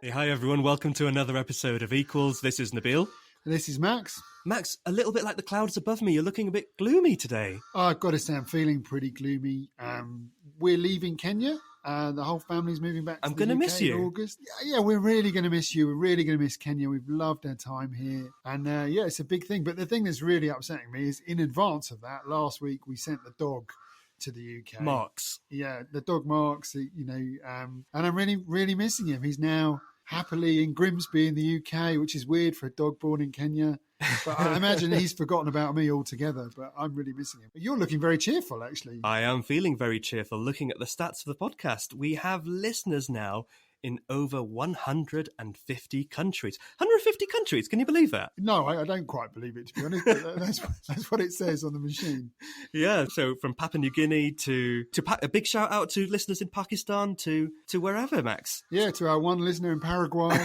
Hey, hi everyone, welcome to another episode of Equals. This is Nabeel. And this is Max. Max, a little bit like the clouds above me, you're looking a bit gloomy today. I've got to say, I'm feeling pretty gloomy. We're leaving Kenya. The whole family's moving back to I'm going to miss you. In August. Yeah, we're really going to miss you. We're really going to miss Kenya. We've loved our time here. And it's a big thing. But the thing that's really upsetting me is in advance of that, last week we sent the dog to the UK. Marks. Yeah, the dog Marks, and I'm really, really missing him. He's now happily in Grimsby in the UK, which is weird for a dog born in Kenya. But I imagine he's forgotten about me altogether, but I'm really missing him. But you're looking very cheerful, actually. I am feeling very cheerful looking at the stats of the podcast. We have listeners now in over 150 countries. 150 countries, can you believe that? No, I don't quite believe it, to be honest. But that's what it says on the machine. Yeah, so from Papua New Guinea to a big shout out to listeners in Pakistan to wherever, Max. Yeah, to our one listener in Paraguay.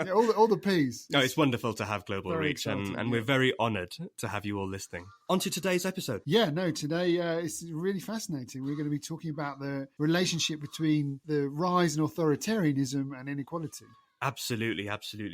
Yeah, all the P's. No, it's wonderful to have global reach, and we're very honoured to have you all listening. On to today's episode. Yeah, no, today it's really fascinating. We're going to be talking about the relationship between the rise in authoritarianism and inequality. Absolutely.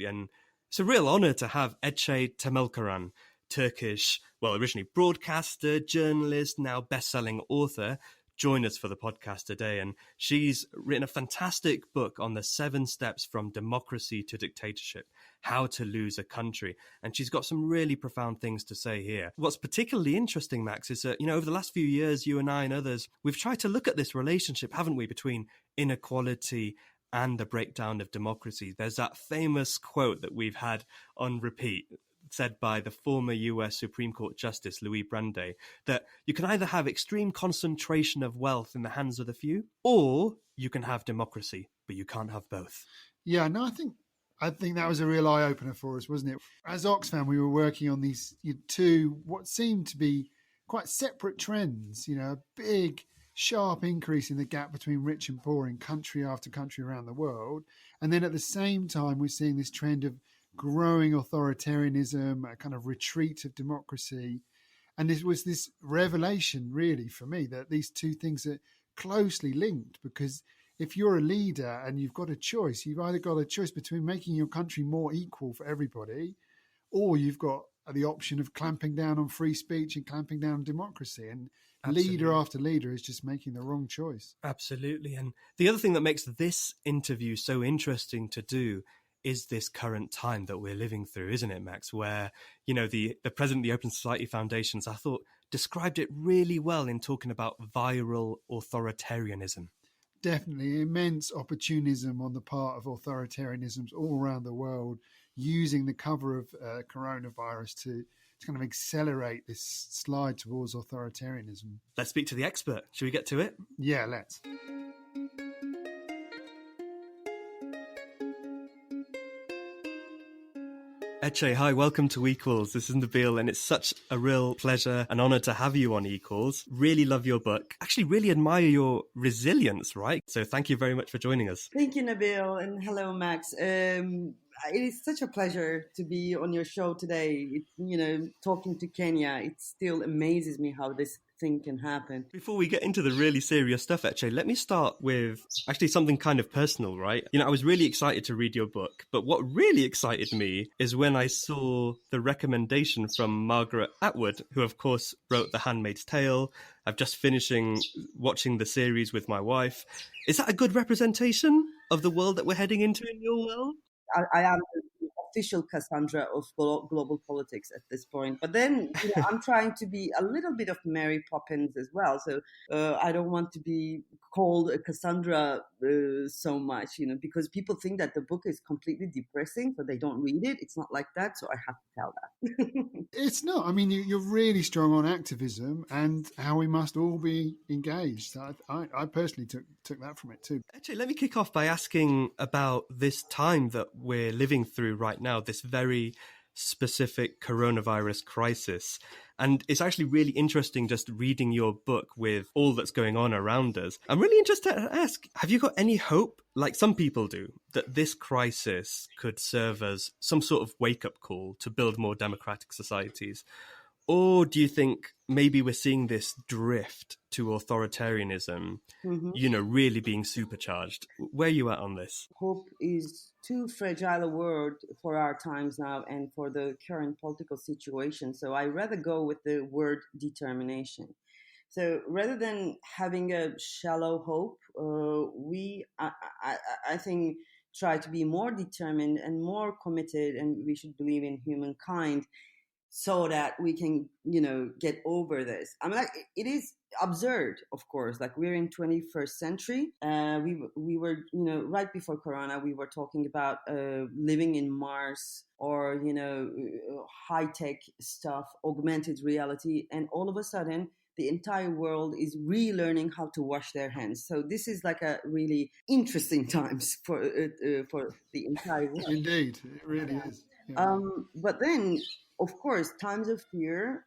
And it's a real honour to have Ece Temelkuran, Turkish, originally broadcaster, journalist, now best-selling author, join us for the podcast today. And she's written a fantastic book on the 7 steps from democracy to dictatorship, how to lose a country. And she's got some really profound things to say here. What's particularly interesting, Max, is that, over the last few years, you and I and others, we've tried to look at this relationship, haven't we, between inequality and the breakdown of democracy. There's that famous quote that we've had on repeat, said by the former US Supreme Court Justice Louis Brandeis, that you can either have extreme concentration of wealth in the hands of the few, or you can have democracy, but you can't have both. Yeah, no, I think that was a real eye-opener for us, wasn't it? As Oxfam, we were working on these two, what seemed to be quite separate trends, a big, sharp increase in the gap between rich and poor in country after country around the world. And then at the same time, we're seeing this trend of growing authoritarianism, a kind of retreat of democracy. And this was this revelation, really, for me, that these two things are closely linked, because if you're a leader and you've got a choice, you've either got a choice between making your country more equal for everybody, or you've got the option of clamping down on free speech and clamping down on democracy. And Absolutely. Leader after leader is just making the wrong choice. Absolutely. And the other thing that makes this interview so interesting to do is this current time that we're living through, isn't it, Max? Where, the president of the Open Society Foundations, I thought, described it really well in talking about viral authoritarianism. Definitely immense opportunism on the part of authoritarianisms all around the world, using the cover of coronavirus to kind of accelerate this slide towards authoritarianism. Let's speak to the expert. Should we get to it? Yeah, let's. Ece, hi, welcome to Equals. This is Nabeel, and it's such a real pleasure and honour to have you on Equals. Really love your book. Actually, really admire your resilience, right? So thank you very much for joining us. Thank you, Nabeel, and hello, Max. It is such a pleasure to be on your show today. Talking to Kenya, it still amazes me how this thing can happen. Before we get into the really serious stuff, Ece, let me start with actually something kind of personal, right? I was really excited to read your book, but what really excited me is when I saw the recommendation from Margaret Atwood, who of course wrote The Handmaid's Tale. I'm just finishing watching the series with my wife. Is that a good representation of the world that we're heading into in your world? I am the official Cassandra of global politics at this point. But then I'm trying to be a little bit of Mary Poppins as well. So I don't want to be called a Cassandra so much, because people think that the book is completely depressing, so they don't read it. It's not like that. So I have to tell that. It's not. I mean, you're really strong on activism and how we must all be engaged. I personally took that from it too. Actually, let me kick off by asking about this time that we're living through right now, this very specific coronavirus crisis. And it's actually really interesting just reading your book with all that's going on around us. I'm really interested to ask, have you got any hope, like some people do, that this crisis could serve as some sort of wake-up call to build more democratic societies? Or do you think maybe we're seeing this drift to authoritarianism, really being supercharged? Where are you at on this? Hope is too fragile a word for our times now and for the current political situation. So I rather go with the word determination. So rather than having a shallow hope, I think, try to be more determined and more committed, and we should believe in humankind so that we can, get over this. I mean, like, it is absurd, of course. Like, we're in 21st century. We were, right before Corona, we were talking about living in Mars or, high tech stuff, augmented reality, and all of a sudden, the entire world is relearning how to wash their hands. So this is like a really interesting times for the entire world. Indeed, it really is. Yeah. But then, of course, times of fear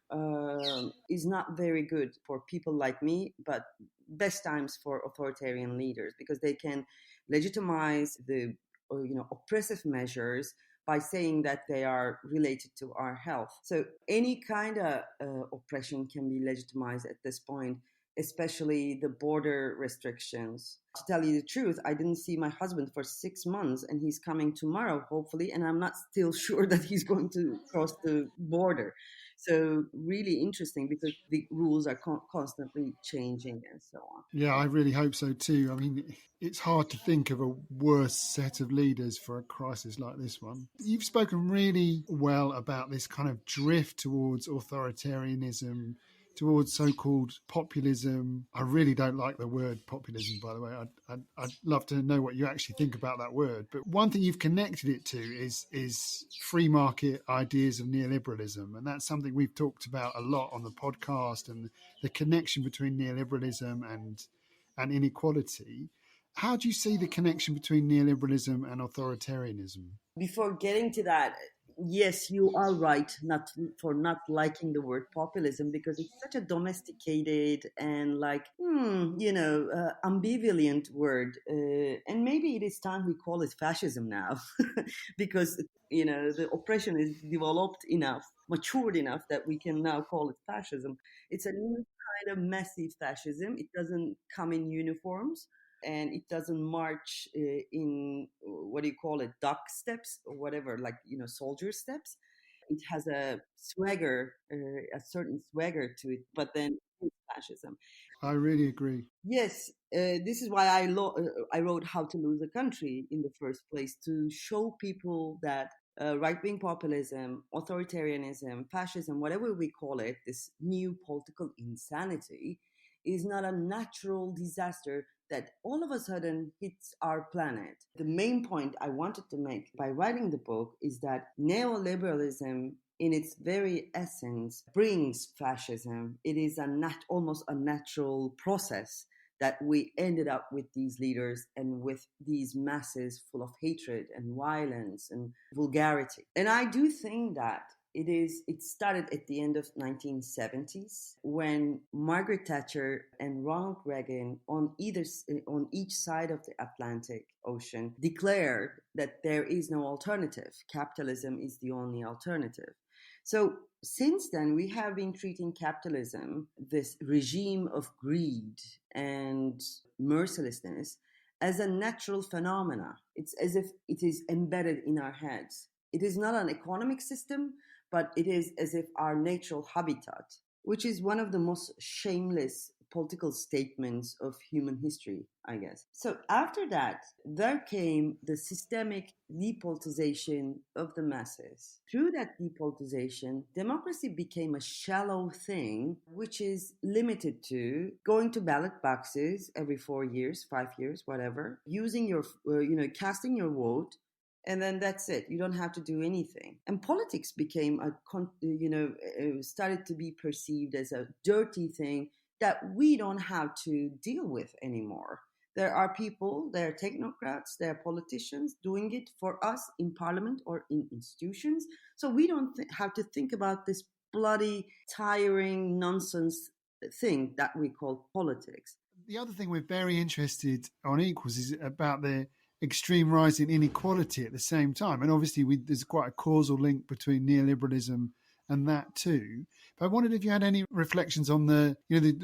is not very good for people like me, but best times for authoritarian leaders, because they can legitimize the oppressive measures by saying that they are related to our health. So any kind of oppression can be legitimized at this point, especially the border restrictions. To tell you the truth, I didn't see my husband for 6 months, and he's coming tomorrow, hopefully, and I'm not still sure that he's going to cross the border. So really interesting, because the rules are constantly changing and so on. Yeah, I really hope so too. I mean, it's hard to think of a worse set of leaders for a crisis like this one. You've spoken really well about this kind of drift towards authoritarianism, towards so-called populism. I really don't like the word populism, by the way. I'd love to know what you actually think about that word. But one thing you've connected it to is free market ideas of neoliberalism. And that's something we've talked about a lot on the podcast, and the connection between neoliberalism and inequality. How do you see the connection between neoliberalism and authoritarianism? Before getting to that, yes, you are right not liking the word populism, because it's such a domesticated and ambivalent word. And maybe it is time we call it fascism now, because, the oppression is developed enough, matured enough that we can now call it fascism. It's a new kind of massive fascism. It doesn't come in uniforms. And it doesn't march in, what do you call it, duck steps or whatever, soldier steps. It has a swagger, a certain swagger to it, but then it's fascism. I really agree. Yes, this is why I wrote How to Lose a Country in the first place, to show people that right-wing populism, authoritarianism, fascism, whatever we call it, this new political insanity, is not a natural disaster that all of a sudden hits our planet. The main point I wanted to make by writing the book is that neoliberalism, in its very essence, brings fascism. It is almost a natural process that we ended up with these leaders and with these masses full of hatred and violence and vulgarity. And I do think that it started at the end of 1970s, when Margaret Thatcher and Ronald Reagan on each side of the Atlantic Ocean declared that there is no alternative. Capitalism is the only alternative. So since then, we have been treating capitalism, this regime of greed and mercilessness, as a natural phenomena. It's as if it is embedded in our heads. It is not an economic system, but it is as if our natural habitat, which is one of the most shameless political statements of human history, I guess. So after that, there came the systemic depolitization of the masses. Through that depolitization, democracy became a shallow thing, which is limited to going to ballot boxes every 4 years, 5 years, whatever, using your, casting your vote, and then that's it. You don't have to do anything. And politics became started to be perceived as a dirty thing that we don't have to deal with anymore. There are people, there are technocrats, there are politicians doing it for us in parliament or in institutions. So we don't have to think about this bloody, tiring nonsense thing that we call politics. The other thing we're very interested on Equals is about the extreme rise in inequality at the same time. And obviously there's quite a causal link between neoliberalism and that too. But I wondered if you had any reflections on the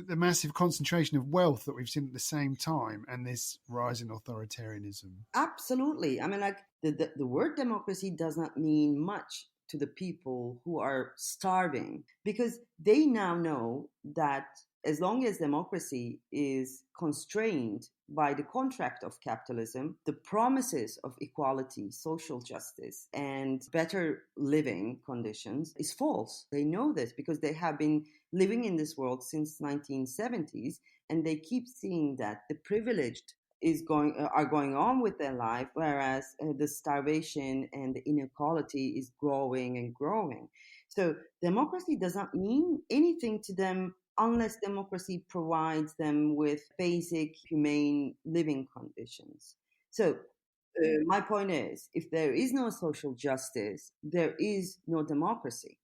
massive concentration of wealth that we've seen at the same time and this rise in authoritarianism. Absolutely. I mean, like the word democracy does not mean much to the people who are starving, because they now know that as long as democracy is constrained by the contract of capitalism, the promises of equality, social justice, and better living conditions is false. They know this because they have been living in this world since 1970s, and they keep seeing that the privileged are going on with their life, whereas the starvation and the inequality is growing and growing. So democracy does not mean anything to them unless democracy provides them with basic humane living conditions. So my point is, if there is no social justice, there is no democracy.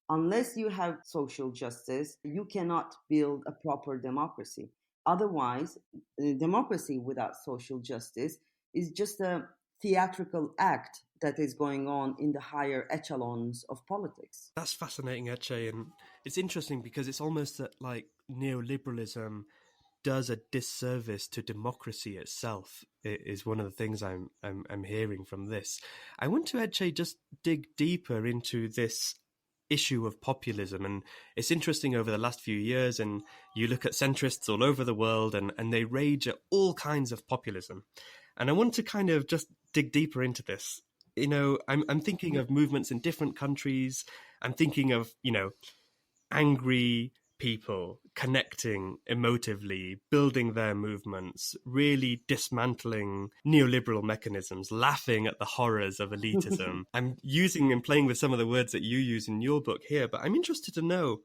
Unless you have social justice, you cannot build a proper democracy. Otherwise, democracy without social justice is just a theatrical act that is going on in the higher echelons of politics. That's fascinating, Ece, and it's interesting because it's almost that like neoliberalism does a disservice to democracy itself. It is one of the things I'm hearing from this. I want to, Ece, just dig deeper into this issue of populism, and it's interesting over the last few years, and you look at centrists all over the world and they rage at all kinds of populism, and I want to kind of just dig deeper into this. I'm thinking of movements in different countries. I'm thinking of angry people connecting emotively, building their movements, really dismantling neoliberal mechanisms, laughing at the horrors of elitism. I'm using and playing with some of the words that you use in your book here, but I'm interested to know,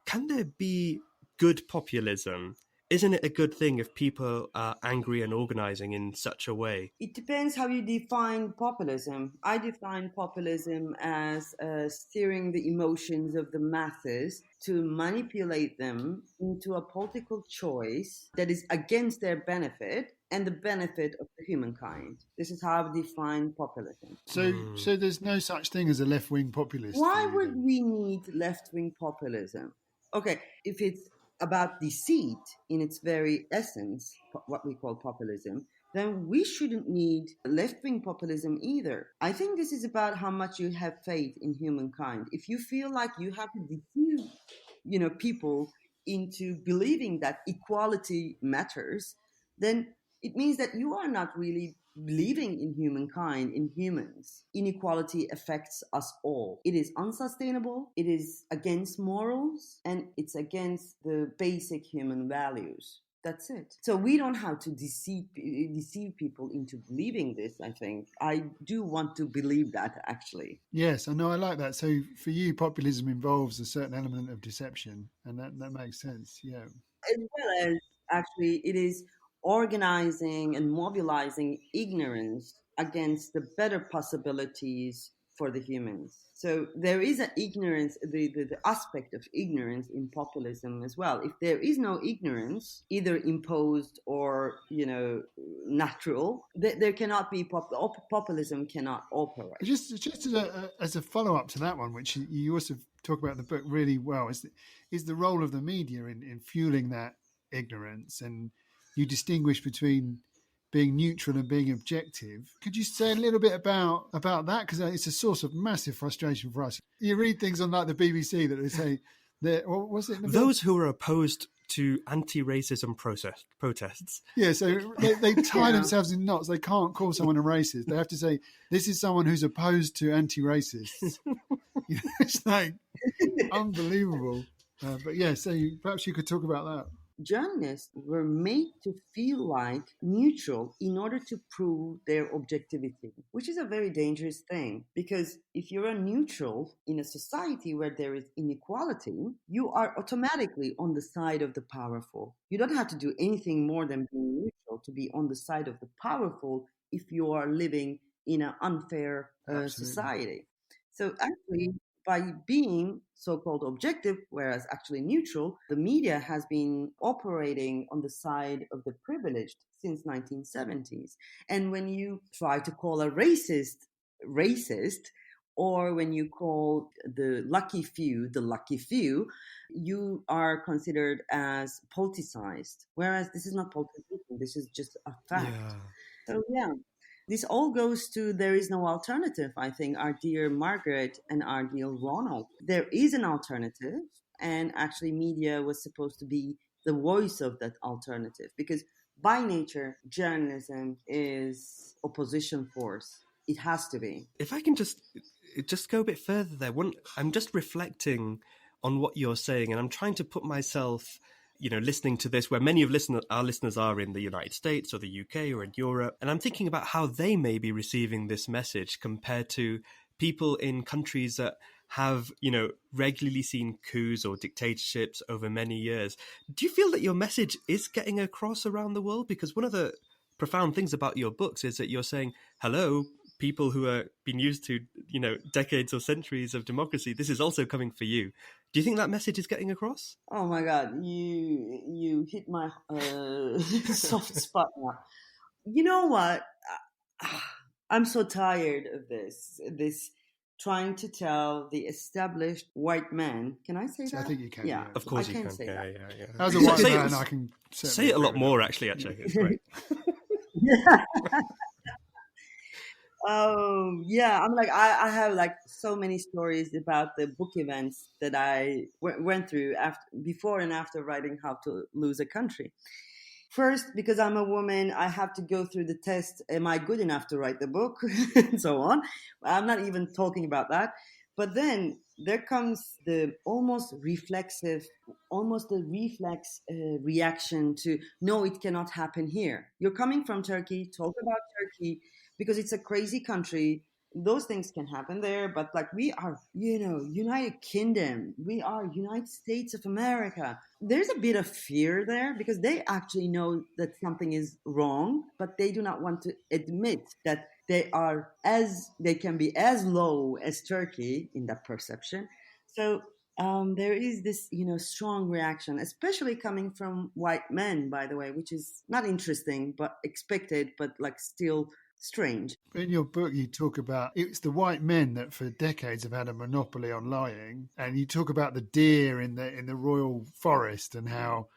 can there be good populism? Isn't it a good thing if people are angry and organizing in such a way? It depends how you define populism. I define populism as steering the emotions of the masses to manipulate them into a political choice that is against their benefit and the benefit of the humankind. This is how I define populism. So there's no such thing as a left-wing populist. Why would we need left-wing populism? Okay, if it's about deceit in its very essence, what we call populism, then we shouldn't need left-wing populism either. I think this is about how much you have faith in humankind. If you feel like you have to deceive, people into believing that equality matters, then it means that you are not really believing in humankind, in humans. Inequality affects us all. It is unsustainable, it is against morals, and it's against the basic human values. That's it. So we don't have to deceive people into believing this, I think. I do want to believe that, actually. Yes, I know, I like that. So for you, populism involves a certain element of deception, and that makes sense, yeah. As well as, actually, it is organizing and mobilizing ignorance against the better possibilities for the humans. So there is an ignorance, the aspect of ignorance in populism as well. If there is no ignorance, either imposed or, natural, there cannot be populism cannot operate. Just as a follow-up to that one, which you also talk about in the book really well, is the role of the media in fueling that ignorance, and you distinguish between being neutral and being objective. Could you say a little bit about that? Because it's a source of massive frustration for us. You read things on like the BBC that they say, what was it? Those who are opposed to anti-racism protests. Yeah, so they tie themselves in knots. They can't call someone a racist. They have to say, this is someone who's opposed to anti-racists. It's like unbelievable. But yeah, so perhaps you could talk about that. Journalists were made to feel like neutral in order to prove their objectivity, which is a very dangerous thing, because if you're a neutral in a society where there is inequality, you are automatically on the side of the powerful. You don't have to do anything more than being neutral to be on the side of the powerful if you are living in an unfair society. So actually, by being so-called objective, whereas actually neutral, the media has been operating on the side of the privileged since 1970s. And when you try to call a racist, or when you call the lucky few, you are considered as politicized. Whereas this is not politicization, this is just a fact. Yeah. So yeah, this all goes to there is no alternative. I think our dear Margaret and our dear Ronald, there is an alternative, and actually media was supposed to be the voice of that alternative, because by nature journalism is opposition force. It has to be. If I can just go a bit further there, I'm just reflecting on what you're saying, and I'm trying to put myself, listening to this, where many of our listeners are in the United States or the UK or in Europe, and I'm thinking about how they may be receiving this message compared to people in countries that have, regularly seen coups or dictatorships over many years. Do you feel that your message is getting across around the world? Because one of the profound things about your books is that you're saying, hello, people who are been used to, decades or centuries of democracy, this is also coming for you. Do you think that message is getting across? Oh my God, you hit my soft spot now. You know what? I'm so tired of this trying to tell the established white man. Can I say that? I think you can. Yeah, Of course I you can can. say Yeah, that. yeah. As a white Say man, it- I can Say it a lot more, actually, Ece. It's great. Oh yeah, I'm like I have like so many stories about the book events that I went through before and after writing How to Lose a Country. First, because I'm a woman, I have to go through the test. Am I good enough to write the book? And so on. I'm not even talking about that. But then there comes the almost reflex reaction to, no, it cannot happen here. You're coming from Turkey, talk about Turkey, because it's a crazy country. Those things can happen there, but like we are, United Kingdom, we are United States of America. There's a bit of fear there because they actually know that something is wrong, but they do not want to admit that they can be as low as Turkey in that perception. So there is this, strong reaction, especially coming from white men, by the way, which is not interesting, but expected, but like still strange. In your book, you talk about it's the white men that for decades have had a monopoly on lying, and you talk about the deer in the royal forest and how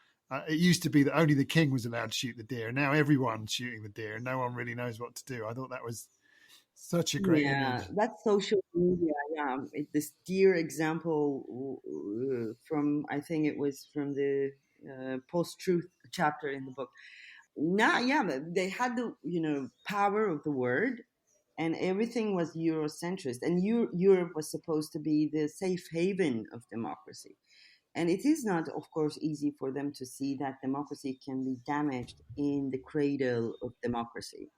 it used to be that only the king was allowed to shoot the deer, and now everyone's shooting the deer, and no one really knows what to do. I thought that was such a great image. That's social media. Yeah, this dear example from I think it was from the post-truth chapter in the book. Now, yeah, they had the power of the word, and everything was Eurocentrist, and Europe was supposed to be the safe haven of democracy. And it is not, of course, easy for them to see that democracy can be damaged in the cradle of democracy.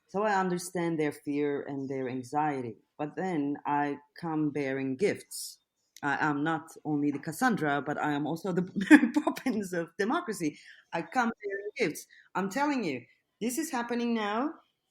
So I understand their fear and their anxiety. But then I come bearing gifts. I am not only the Cassandra, but I am also the Mary Poppins of democracy. I come bearing gifts. I'm telling you, this is happening now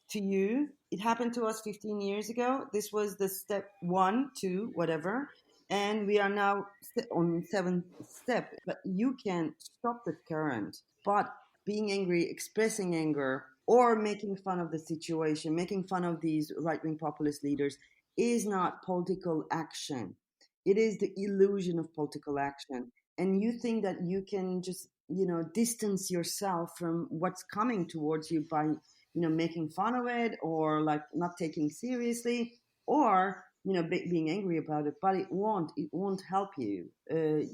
to you. It happened to us 15 years ago. This was the step 1, 2, whatever. And we are now on 7th step. But you can stop the current. But being angry, expressing anger, or making fun of the situation, making fun of these right-wing populist leaders is not political action. It is the illusion of political action. And you think that you can just, distance yourself from what's coming towards you by, making fun of it or like not taking seriously or, being angry about it, but it won't help you.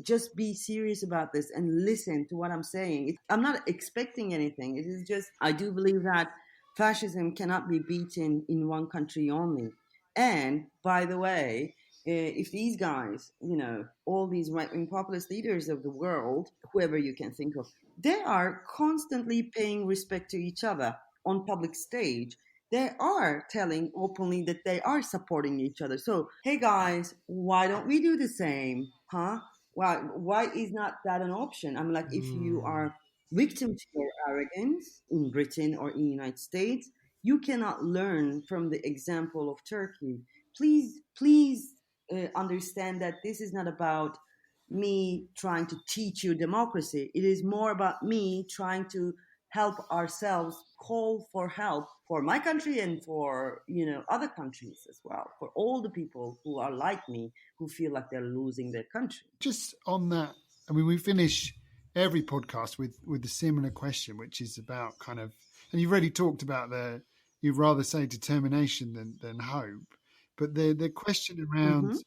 Just be serious about this and listen to what I'm saying. I'm not expecting anything. It is just, I do believe that fascism cannot be beaten in one country only. And by the way, if these guys, all these right-wing populist leaders of the world, whoever you can think of, they are constantly paying respect to each other on public stage. They are telling openly that they are supporting each other. So, hey guys, why don't we do the same? Huh? Why is not that an option? I'm like, if you are victim to your arrogance in Britain or in the United States, you cannot learn from the example of Turkey. Please understand that this is not about me trying to teach you democracy. It is more about me trying to help ourselves call for help for my country and for, other countries as well, for all the people who are like me, who feel like they're losing their country. Just on that, I mean, we finish every podcast with a similar question, which is about kind of, and you've already talked about you'd rather say determination than hope, but the question around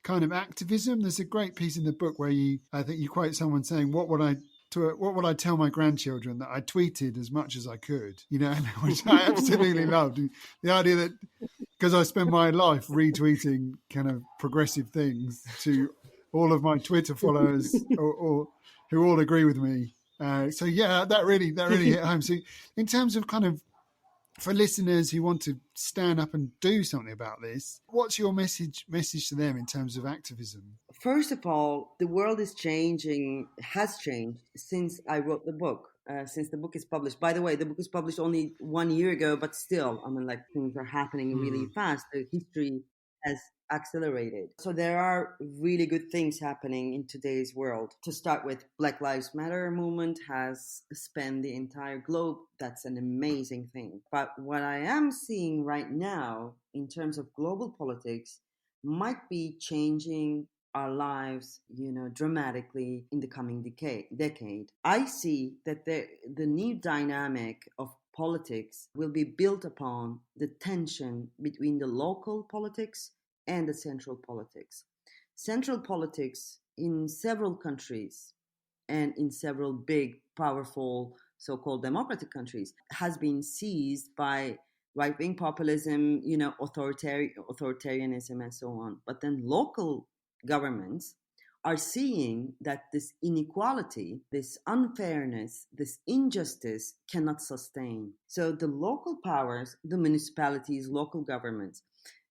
kind of activism. There's a great piece in the book where I think you quote someone saying, what would I tell my grandchildren? That I tweeted as much as I could, which I absolutely loved. The idea that, because I spend my life retweeting kind of progressive things to all of my Twitter followers or who all agree with me. So yeah, that really hit home. So in terms of kind of, for listeners who want to stand up and do something about this, what's your message to them in terms of activism? First of all, the world has changed since I wrote the book, since the book is published. By the way, the book was published only 1 year ago, but still, things are happening really fast. The history has accelerated. So there are really good things happening in today's world. To start with, Black Lives Matter movement has spanned the entire globe. That's an amazing thing. But what I am seeing right now in terms of global politics might be changing our lives, dramatically in the coming decade. I see that the new dynamic of politics will be built upon the tension between the local politics and the central politics. Central politics in several countries and in several big, powerful, so-called democratic countries has been seized by right-wing populism, authoritarianism and so on. But then local governments are seeing that this inequality, this unfairness, this injustice cannot sustain. So the local powers, the municipalities, local governments,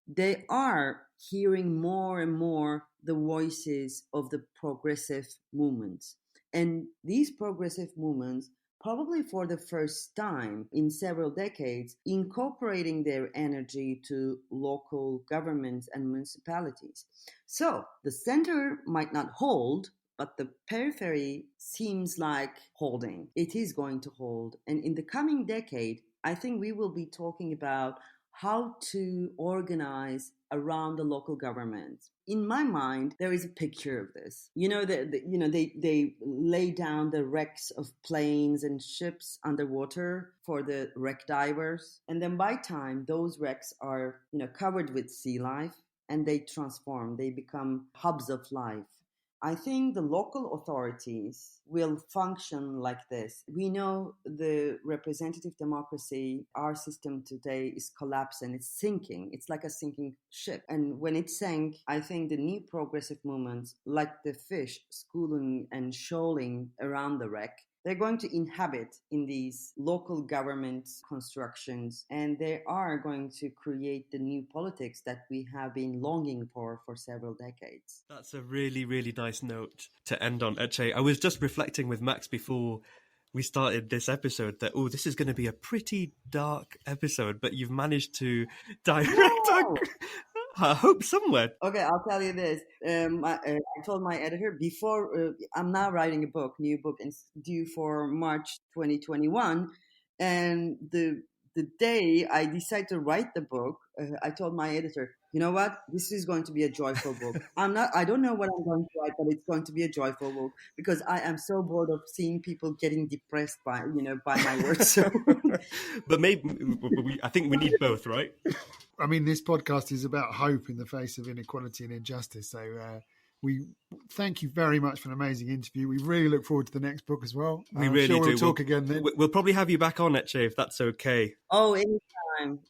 they are hearing more and more the voices of the progressive movements. And these progressive movements, probably for the first time in several decades, incorporating their energy to local governments and municipalities. So the center might not hold, but the periphery seems like holding. It is going to hold. And in the coming decade, I think we will be talking about how to organize around the local government. In my mind, there is a picture of this. They lay down the wrecks of planes and ships underwater for the wreck divers, and then by time those wrecks are covered with sea life, and they transform. They become hubs of life. I think the local authorities will function like this. We know the representative democracy, our system today is collapsing, it's sinking. It's like a sinking ship. And when it sank, I think the new progressive movements, like the fish schooling and shoaling around the wreck, they're going to inhabit in these local government constructions, and they are going to create the new politics that we have been longing for several decades. That's a really, really nice note to end on, Ece. I was just reflecting with Max before we started this episode that, this is going to be a pretty dark episode, but you've managed to direct our hope somewhere. Okay, I'll tell you this. I told my editor before, I'm now writing new book, and it's due for March 2021. And the day I decided to write the book, I told my editor, you know what? This is going to be a joyful book. I don't know what I'm going to write, but it's going to be a joyful book because I am so bored of seeing people getting depressed by my words. So. But maybe I think we need both, right? I mean, this podcast is about hope in the face of inequality and injustice. So we thank you very much for an amazing interview. We really look forward to the next book as well. We really do. We'll talk again then. We'll probably have you back on, Ece, if that's okay. Oh,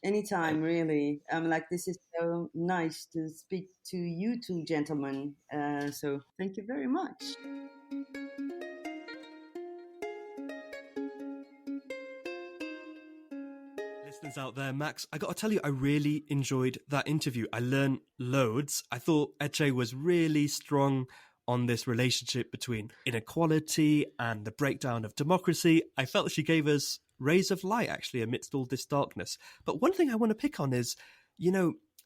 anytime, really. This is so nice to speak to you two gentlemen. So thank you very much. Listeners out there, Max, I got to tell you, I really enjoyed that interview. I learned loads. I thought Ece was really strong on this relationship between inequality and the breakdown of democracy. I felt she gave us rays of light, actually, amidst all this darkness. But one thing I want to pick on is,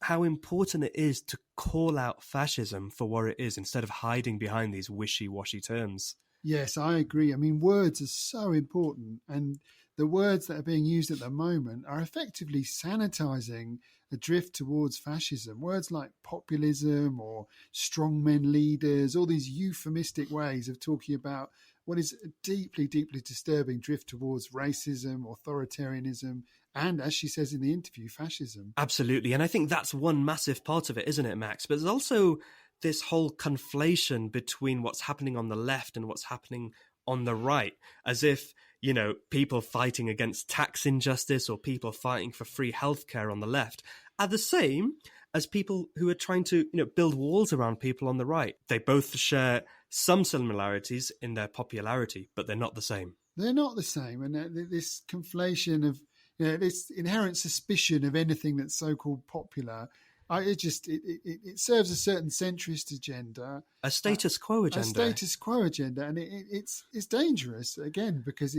how important it is to call out fascism for what it is instead of hiding behind these wishy-washy terms. Yes, I agree. I mean, words are so important, and the words that are being used at the moment are effectively sanitizing a drift towards fascism. Words like populism or strongmen leaders, all these euphemistic ways of talking about what is a deeply, deeply disturbing drift towards racism, authoritarianism, and, as she says in the interview, fascism. Absolutely. And I think that's one massive part of it, isn't it, Max? But there's also this whole conflation between what's happening on the left and what's happening on the right, as if, you know, people fighting against tax injustice or people fighting for free healthcare on the left are the same as people who are trying to, you know, build walls around people on the right. They both share some similarities in their popularity, but they're not the same. They're not the same. And this conflation of, you know, this inherent suspicion of anything that's so-called popular, it serves a certain centrist agenda, a status quo agenda, and it's dangerous again because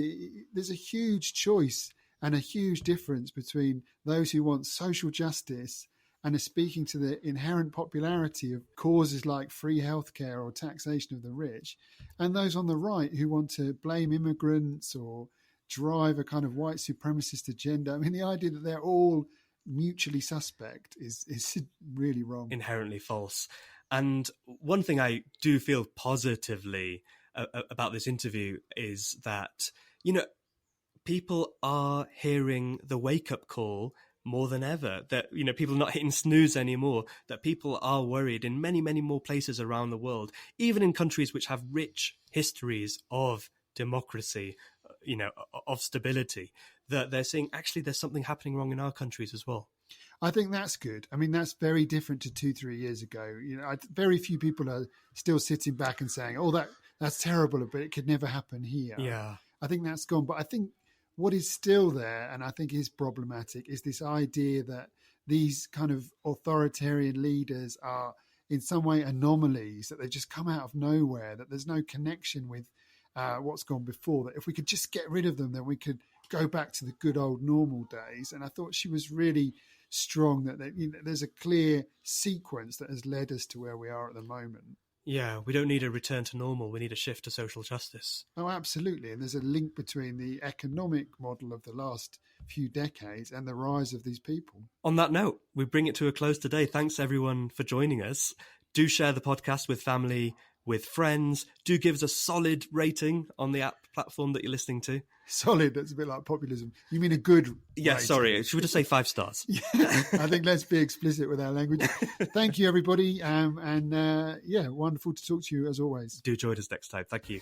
there's a huge choice and a huge difference between those who want social justice and are speaking to the inherent popularity of causes like free healthcare or taxation of the rich, and those on the right who want to blame immigrants or drive a kind of white supremacist agenda. I mean, the idea that they're all mutually suspect is really wrong. Inherently false. And one thing I do feel positively about this interview is that, you know, people are hearing the wake-up call more than ever, that, you know, people are not hitting snooze anymore, that people are worried in many, many more places around the world, even in countries which have rich histories of democracy, you know, of stability, that they're saying, actually, there's something happening wrong in our countries as well. I think that's good. I mean, that's very different to 2-3 years ago. You know, very few people are still sitting back and saying, "Oh, that's terrible, but it could never happen here." Yeah, I think that's gone. But I think what is still there, and I think is problematic, is this idea that these kind of authoritarian leaders are in some way anomalies, that they just come out of nowhere, that there's no connection with what's gone before, that if we could just get rid of them, then we could go back to the good old normal days. And I thought she was really strong that you know, there's a clear sequence that has led us to where we are at the moment. Yeah, we don't need a return to normal. We need a shift to social justice. Oh, absolutely. And there's a link between the economic model of the last few decades and the rise of these people. On that note, we bring it to a close today. Thanks, everyone, for joining us. Do share the podcast with family, with friends. Do give us a solid rating on the app platform that you're listening to. Solid, that's a bit like populism. You mean a good Yeah, rating? sorry. Should we just say 5 stars? Yeah, I think let's be explicit with our language. Thank you, everybody. And wonderful to talk to you as always. Do join us next time. Thank you.